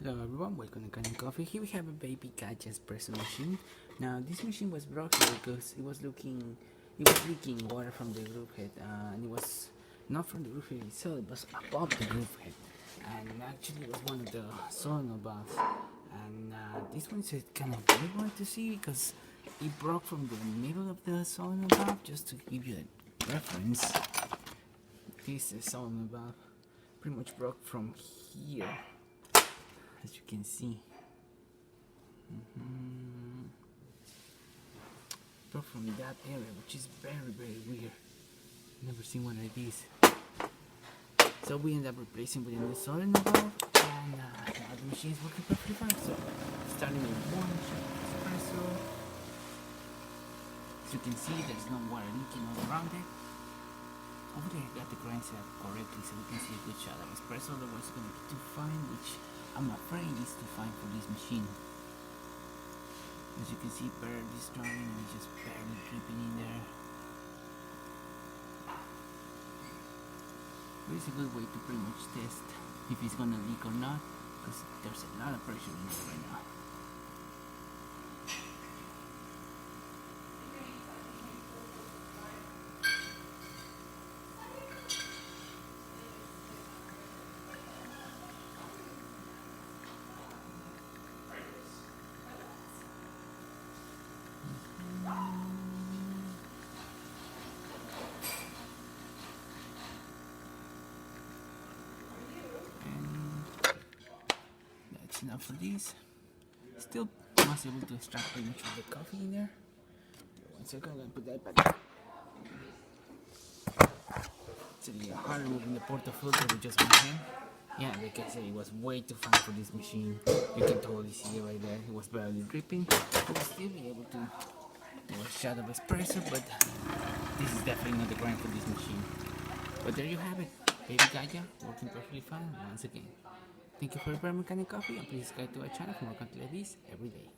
Hello everyone, welcome to Canning Coffee. Here we have a baby gaggia espresso machine. Now this machine was brought here because it was leaking water from the roof head, and it was not from the roof head itself, it was above the roof head, and actually it was one of the sauna baths. And this one is kind of weird one to see because it broke from the middle of the sauna bath. Just to give you a reference, this is sauna bath pretty much broke from here, as you can see. Broke from that area, which is very weird. Never seen one like this. So we end up replacing with a new sauna valve, and now the machine is working perfectly fine. So starting with one espresso. As you can see, there's no water leaking all around it. Over there, I got the grind set up correctly, so we can see a good shot of espresso. Otherwise, it's going to be too fine, which I'm afraid is too fine for this machine. As you can see, barely starting and it's just barely dripping in there. But it's a good way to pretty much test if it's going to leak or not, because there's a lot of pressure in there right now. That's enough for these. Still was able to extract pretty much of the coffee in there. One second, I'm gonna put that back. It's a little hard removing the portafilter with just one hand. Yeah, like I said, it was way too fine for this machine. You can totally see it right there. It was barely dripping. I will still be able to do a shot of espresso, but this is definitely not the grind for this machine. But there you have it, baby gaggia, working perfectly fine once again. Thank you for your mechanic coffee, and please subscribe to our channel for more content like this every day.